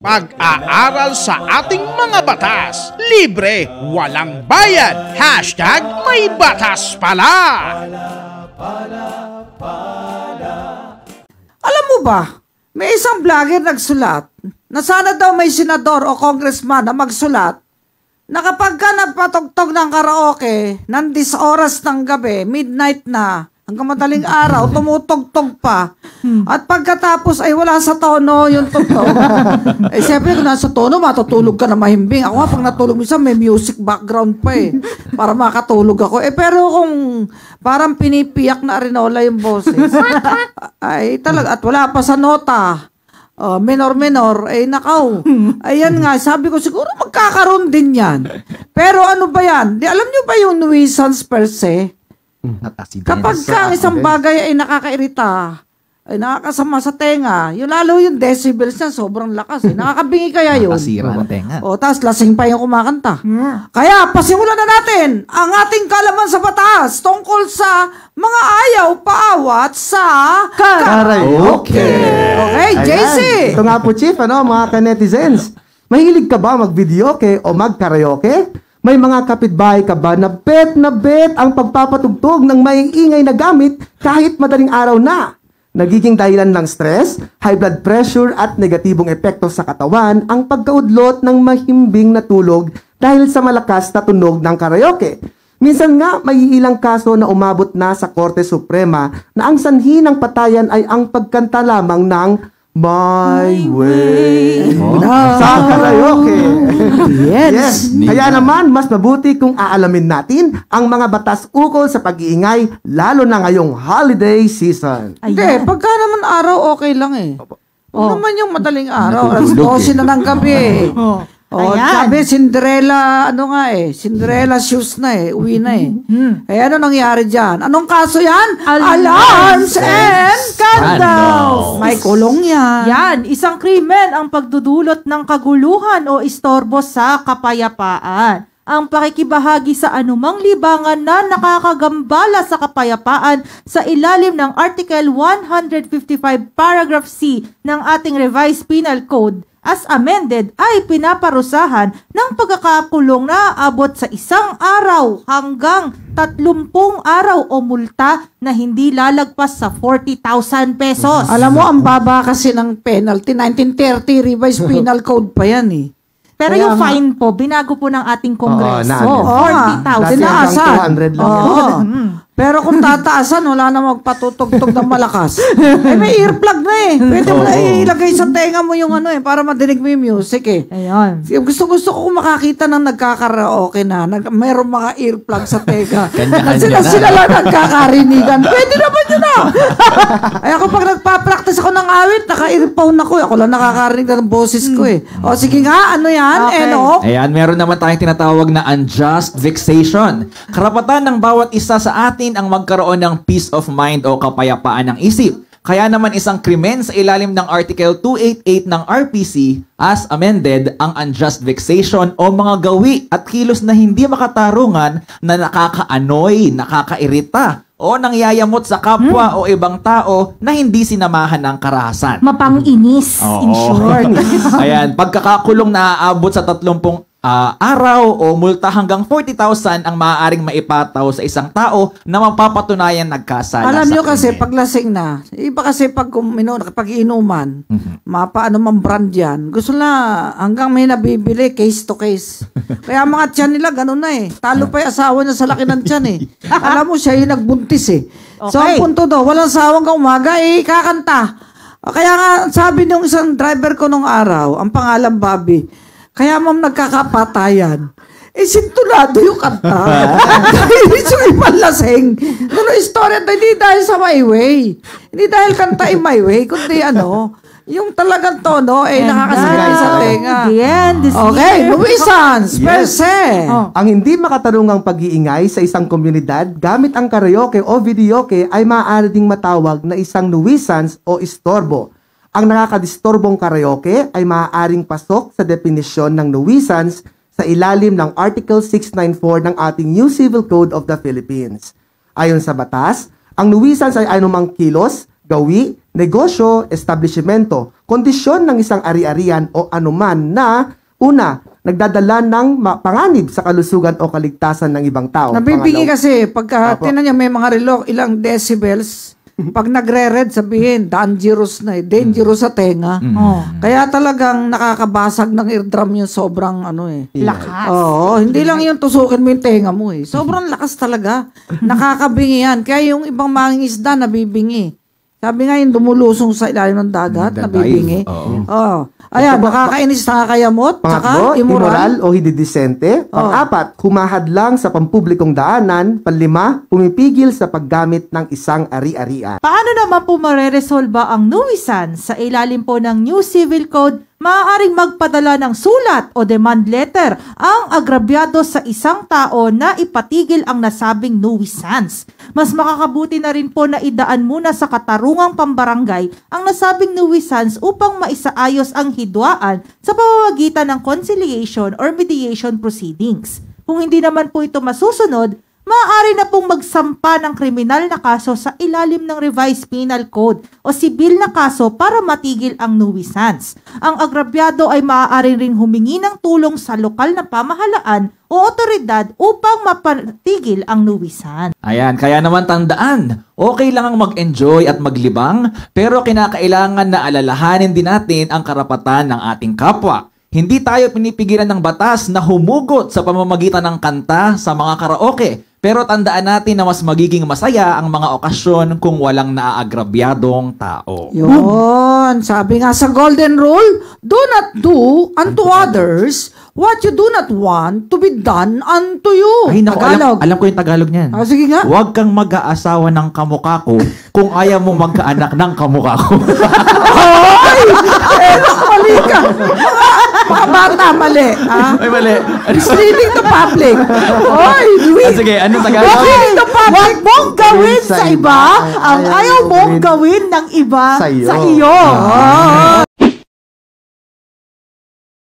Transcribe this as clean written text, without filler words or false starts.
Pag-aaral sa ating mga batas. Libre, walang bayad. Hashtag may batas pala. Alam mo ba, may isang vlogger nagsulat na sana daw may senador o congressman na magsulat na kapag ka nagpatugtog ng karaoke ng 10 oras ng gabi, midnight na, hanggang madaling araw, tumutugtog pa. At pagkatapos ay wala sa tono yung tugtog. Eh, siyempre kung nasa tono, matutulog ka na mahimbing. Ako nga, pag natulog minsan, may music background pa eh. Para makatulog ako. Eh, pero kung parang pinipiyak na arinola yung boses, ay talaga, at wala pa sa nota. Minor, eh nakaw. Ayan nga, sabi ko siguro magkakaroon din yan. Pero ano ba yan? Alam nyo ba yung nuisance per se? Kapag ka isang bagay ay nakakairita, ay nakakasama sa tenga, yung lalo yung decibels niya, sobrang lakas. Nakakabingi kaya yun. Nakasira ng tenga. O, tapos lasing pa yung kumakanta. Kaya, pasimulan na natin ang ating kalaman sa batas tungkol sa mga ayaw paawat sa karaoke. Okay, JC. Ito nga po, Chief, mga ka-netizens. Mahilig ka ba mag-videoke o mag-karaoke? May mga kapitbahay ka ba na bet ang pagpapatugtog ng maingay na gamit kahit madaling araw na? Nagiging dahilan ng stress, high blood pressure at negatibong epekto sa katawan ang pagkaudlot ng mahimbing na tulog dahil sa malakas na tunog ng karaoke. Minsan nga may ilang kaso na umabot na sa Korte Suprema na ang sanhi ng patayan ay ang pagkanta lamang ng My Way sa karaoke. Yes. Kaya naman, mas mabuti kung aalamin natin ang mga batas ukol sa pag-iingay, lalo na ngayong holiday season. Hindi, pagka naman araw, okay lang eh. Ano naman yung madaling araw? Alas 12 na ng gabi eh. Sabi, Cinderella, Cinderella shoes na eh. Uwi na eh. Ano nangyari dyan? Anong kaso yan? Alarms and candles! May kulong yan. Yan, isang krimen ang pagdudulot ng kaguluhan o istorbo sa kapayapaan. Ang pakikibahagi sa anumang libangan na nakakagambala sa kapayapaan sa ilalim ng Article 155 Paragraph C ng ating Revised Penal Code as amended ay pinaparusahan ng pagkakakulong na aabot sa 1 araw hanggang 30 araw o multa na hindi lalagpas sa 40,000 pesos. Alam mo, ang baba kasi ng penalty, 1930 Revised Penal Code pa yan eh. Pero Kaya yung fine po, binago po ng ating Kongreso. 40,000. 40,000. Tinaasan. 200 lang yan. Pero kung tataasan, wala na magpatutugtog ng malakas. Eh, may earplug na eh. Pwede mo na ilagay sa tenga mo yung para madinig mo yung music eh. Ayun. Gusto ko makakita ng nagkakaraoke na. Mayroong mga earplug sa tenga. Kanya-kanya Sila lang nagkakarinigan. Pwede naman yun Ay ako pag nagpa-practice ako ng awit, naka-earphone ako. Ako lang nakakarinig ng boses ko eh. O sige nga, ano yan? Okay. Ayan, meron naman tayong tinatawag na unjust vexation. Karapatan ng bawat isa sa atin ang magkaroon ng peace of mind o kapayapaan ng isip. Kaya naman isang krimen sa ilalim ng Article 288 ng RPC as amended ang unjust vexation o mga gawi at kilos na hindi makatarungan na nakakaanoy, nakakairita o nangyayamot sa kapwa o ibang tao na hindi sinamahan ng karahasan. Mapang-inis, in short. Ayan, pagkakakulong na aabot sa 30 araw o multa hanggang 40,000 ang maaaring maipataw sa isang tao na mapapatunayan nagkasala. Alam nyo sa kasi, krimen. pag lasing na, iba kasi pag inuman, mapaano mang brand yan, gusto na hanggang may nabibili, case to case. Kaya mga tiyan nila, ganun na eh. Talo pa yung asawa niya sa laki ng tiyan eh. Alam mo, siya yung nagbuntis eh. So, ang punto do, walang sawang ka umaga, kakanta. Kaya nga, sabi nung isang driver ko nung araw, ang pangalan Bobby, kaya ma'am nagkakapatayan. Sintunado yung kanta. Dahil yung ibang lasing. Istorya, hindi dahil sa My Way. Hindi dahil kanta in My Way, kundi yung talagang tono, nakakasakit sa tenga. Okay, nuisance, per se. Ang hindi makatarungang pag-iingay sa isang komunidad gamit ang karaoke o videoke ay maaari ding matawag na isang nuisance o istorbo. Ang nakakadistorbong karaoke ay maaaring pasok sa definisyon ng nuisance sa ilalim ng Article 694 ng ating New Civil Code of the Philippines. Ayon sa batas, ang nuisance ay anumang kilos, gawi, negosyo, establishmento, kondisyon ng isang ari-arian o anuman na, una, nagdadala ng panganib sa kalusugan o kaligtasan ng ibang tao. Nabibingi kasi, pagka Apo. tinan niya may mga relo, ilang decibels, pag nagre-red, sabihin, dangerous na dangerous sa tenga. Oh. Kaya talagang nakakabasag ng eardrum yung sobrang Lakas. Oo, hindi lang yung tusukin mo yung tenga mo Sobrang lakas talaga. Nakakabingi yan. Kaya yung ibang mangingisda nabibingi. Sabi nga yung dumulusong sa ilalim ng dagat, nabibingi. Oo. Ayan, nakakainis, nakakayamot, Pangatlo, tsaka immoral. o hididisente. Pang-apat, humahadlang sa pampublikong daanan. Panlima, pumipigil sa paggamit ng isang ari-arian. Paano naman po mareresolba ang nuisance? Sa ilalim po ng New Civil Code, maaaring magpadala ng sulat o demand letter ang agrabyado sa isang tao na ipatigil ang nasabing nuisance. Mas makakabuti na rin po na idaan muna sa katarungang pambarangay ang nasabing nuisance upang maisaayos ang hidwaan sa pamamagitan ng conciliation or mediation proceedings. Kung hindi naman po ito masusunod, maaari na pong magsampa ng kriminal na kaso sa ilalim ng Revised Penal Code o sibil na kaso para matigil ang nuisance. Ang agrabyado ay maaari ring humingi ng tulong sa lokal na pamahalaan o otoridad upang mapatigil ang nuisance. Ayan, kaya naman tandaan, okay lang ang mag-enjoy at maglibang, pero kinakailangan na alalahanin din natin ang karapatan ng ating kapwa. Hindi tayo pinipigilan ng batas na humugot sa pamamagitan ng kanta sa mga karaoke. Pero tandaan natin na mas magiging masaya ang mga okasyon kung walang naaagrabyadong tao. Yun, sabi nga sa Golden Rule, do not do unto others what you do not want to be done unto you. Ay, naku, Tagalog. alam ko yung Tagalog niyan. Sige nga. Huwag kang mag-aasawa ng kamukha ko kung ayaw mo magkaanak ng kamukha ko. Mali ka. Mga bata, mali. Ay, mali. Misleading the public. Oy, Luis. Sige, anong Tagalog? Misleading the public. Huwag mong gawin sa iba ang ayaw mong gawin gawin ng iba sa iyo. sa iyo.